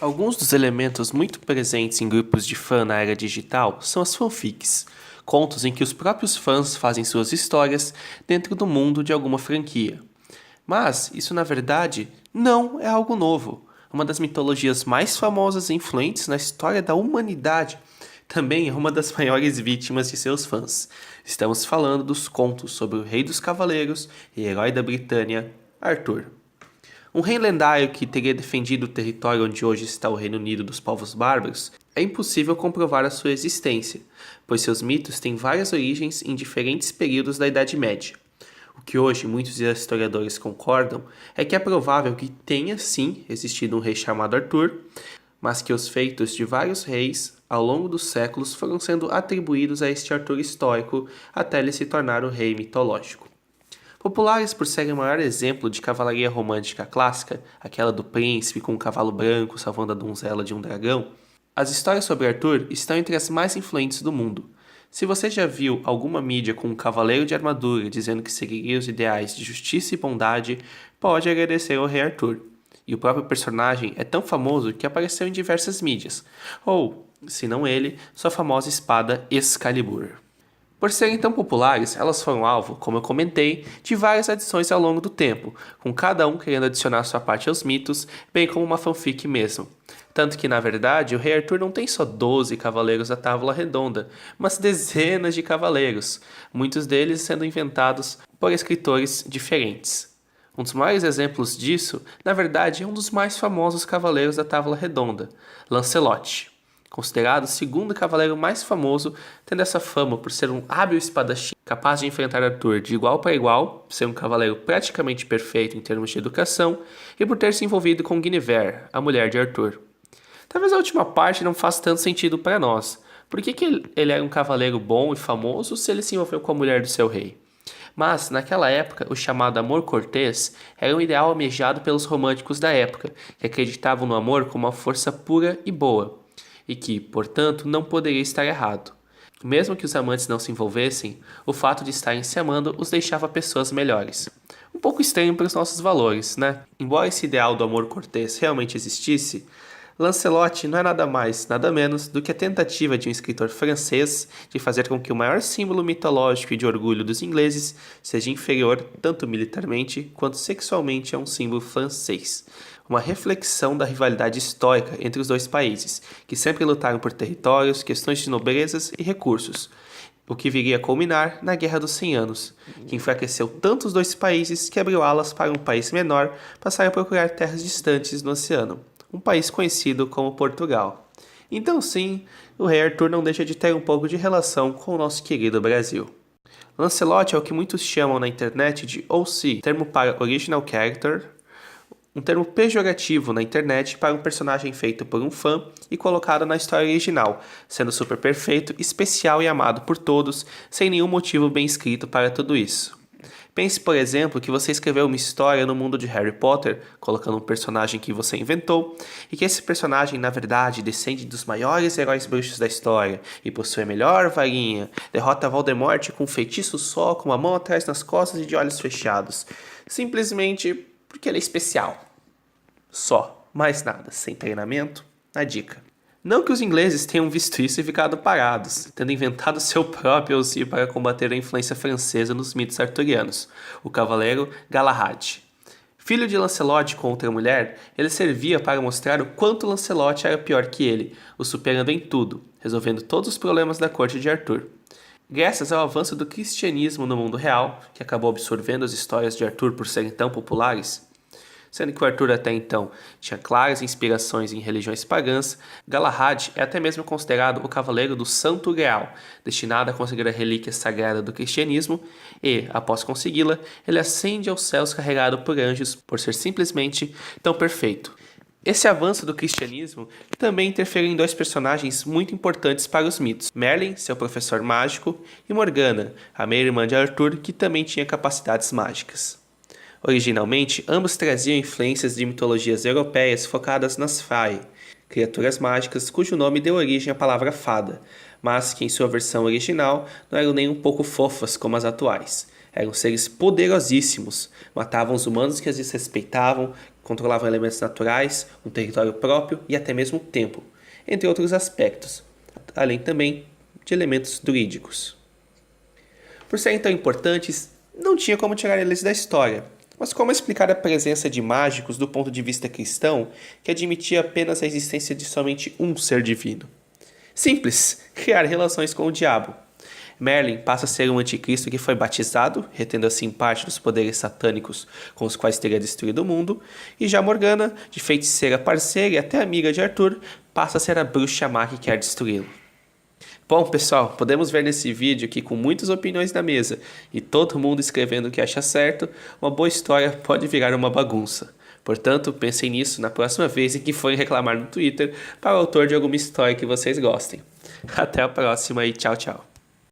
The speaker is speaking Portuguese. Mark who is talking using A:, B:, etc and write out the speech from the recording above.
A: Alguns dos elementos muito presentes em grupos de fã na era digital são as fanfics, contos em que os próprios fãs fazem suas histórias dentro do mundo de alguma franquia. Mas isso, na verdade, não é algo novo. Uma das mitologias mais famosas e influentes na história da humanidade também é uma das maiores vítimas de seus fãs. Estamos falando dos contos sobre o Rei dos Cavaleiros e herói da Britânia, Arthur. Um rei lendário que teria defendido o território onde hoje está o Reino Unido dos povos bárbaros, é impossível comprovar a sua existência, pois seus mitos têm várias origens em diferentes períodos da Idade Média. O que hoje muitos historiadores concordam é que é provável que tenha sim existido um rei chamado Arthur, mas que os feitos de vários reis ao longo dos séculos foram sendo atribuídos a este Arthur histórico até ele se tornar o rei mitológico. Populares por serem o maior exemplo de cavalaria romântica clássica, aquela do príncipe com um cavalo branco salvando a donzela de um dragão, as histórias sobre Arthur estão entre as mais influentes do mundo. Se você já viu alguma mídia com um cavaleiro de armadura dizendo que seguiria os ideais de justiça e bondade, pode agradecer ao rei Arthur. E o próprio personagem é tão famoso que apareceu em diversas mídias, ou, se não ele, sua famosa espada Excalibur. Por serem tão populares, elas foram alvo, como eu comentei, de várias adições ao longo do tempo, com cada um querendo adicionar sua parte aos mitos, bem como uma fanfic mesmo. Tanto que, na verdade, o Rei Arthur não tem só 12 cavaleiros da Távola Redonda, mas dezenas de cavaleiros, muitos deles sendo inventados por escritores diferentes. Um dos maiores exemplos disso, na verdade, é um dos mais famosos cavaleiros da Távola Redonda, Lancelot. Considerado o segundo cavaleiro mais famoso, tendo essa fama por ser um hábil espadachim capaz de enfrentar Arthur de igual para igual, ser um cavaleiro praticamente perfeito em termos de educação, e por ter se envolvido com Guinevere, a mulher de Arthur. Talvez a última parte não faça tanto sentido para nós. Por que ele era um cavaleiro bom e famoso se ele se envolveu com a mulher do seu rei? Mas, naquela época, o chamado amor cortês era um ideal almejado pelos românticos da época, que acreditavam no amor como uma força pura e boa, e que, portanto, não poderia estar errado. Mesmo que os amantes não se envolvessem, o fato de estarem se amando os deixava pessoas melhores. Um pouco estranho para os nossos valores, né? Embora esse ideal do amor cortês realmente existisse, Lancelot não é nada mais, nada menos do que a tentativa de um escritor francês de fazer com que o maior símbolo mitológico e de orgulho dos ingleses seja inferior, tanto militarmente quanto sexualmente, a um símbolo francês. Uma reflexão da rivalidade histórica entre os dois países, que sempre lutaram por territórios, questões de nobrezas e recursos, o que viria a culminar na Guerra dos 100 Anos, que enfraqueceu tanto os dois países que abriu alas para um país menor passar a procurar terras distantes no oceano, um país conhecido como Portugal. Então sim, o rei Arthur não deixa de ter um pouco de relação com o nosso querido Brasil. Lancelot é o que muitos chamam na internet de OC, termo para Original Character, um termo pejorativo na internet para um personagem feito por um fã e colocado na história original, sendo super perfeito, especial e amado por todos, sem nenhum motivo bem escrito para tudo isso. Pense, por exemplo, que você escreveu uma história no mundo de Harry Potter, colocando um personagem que você inventou, e que esse personagem, na verdade, descende dos maiores heróis bruxos da história, e possui a melhor varinha, derrota Voldemort com um feitiço só, com uma mão atrás nas costas e de olhos fechados, simplesmente porque ele é especial. Só, mais nada, sem treinamento, a dica. Não que os ingleses tenham visto isso e ficado parados, tendo inventado seu próprio auxílio para combater a influência francesa nos mitos arturianos, o cavaleiro Galahad. Filho de Lancelot com outra mulher, ele servia para mostrar o quanto Lancelot era pior que ele, o superando em tudo, resolvendo todos os problemas da corte de Arthur. Graças ao avanço do cristianismo no mundo real, que acabou absorvendo as histórias de Arthur por serem tão populares, sendo que o Arthur até então tinha claras inspirações em religiões pagãs, Galahad é até mesmo considerado o cavaleiro do Santo Graal, destinado a conseguir a relíquia sagrada do cristianismo e, após consegui-la, ele ascende aos céus carregado por anjos por ser simplesmente tão perfeito. Esse avanço do cristianismo também interferiu em dois personagens muito importantes para os mitos, Merlin, seu professor mágico, e Morgana, a meia-irmã de Arthur, que também tinha capacidades mágicas. Originalmente, ambos traziam influências de mitologias europeias focadas nas Fae, criaturas mágicas cujo nome deu origem à palavra fada, mas que em sua versão original não eram nem um pouco fofas como as atuais. Eram seres poderosíssimos, matavam os humanos que as desrespeitavam, controlavam elementos naturais, um território próprio e até mesmo o tempo, entre outros aspectos, além também de elementos druídicos. Por serem tão importantes, não tinha como tirar eles da história, mas como explicar a presença de mágicos do ponto de vista cristão, que admitia apenas a existência de somente um ser divino? Simples, criar relações com o diabo. Merlin passa a ser um anticristo que foi batizado, retendo assim parte dos poderes satânicos com os quais teria destruído o mundo, e já Morgana, de feiticeira parceira e até amiga de Arthur, passa a ser a bruxa má que quer destruí-lo. Bom, pessoal, podemos ver nesse vídeo que com muitas opiniões na mesa e todo mundo escrevendo o que acha certo, uma boa história pode virar uma bagunça. Portanto, pensem nisso na próxima vez em que forem reclamar no Twitter para o autor de alguma história que vocês gostem. Até a próxima e tchau, tchau.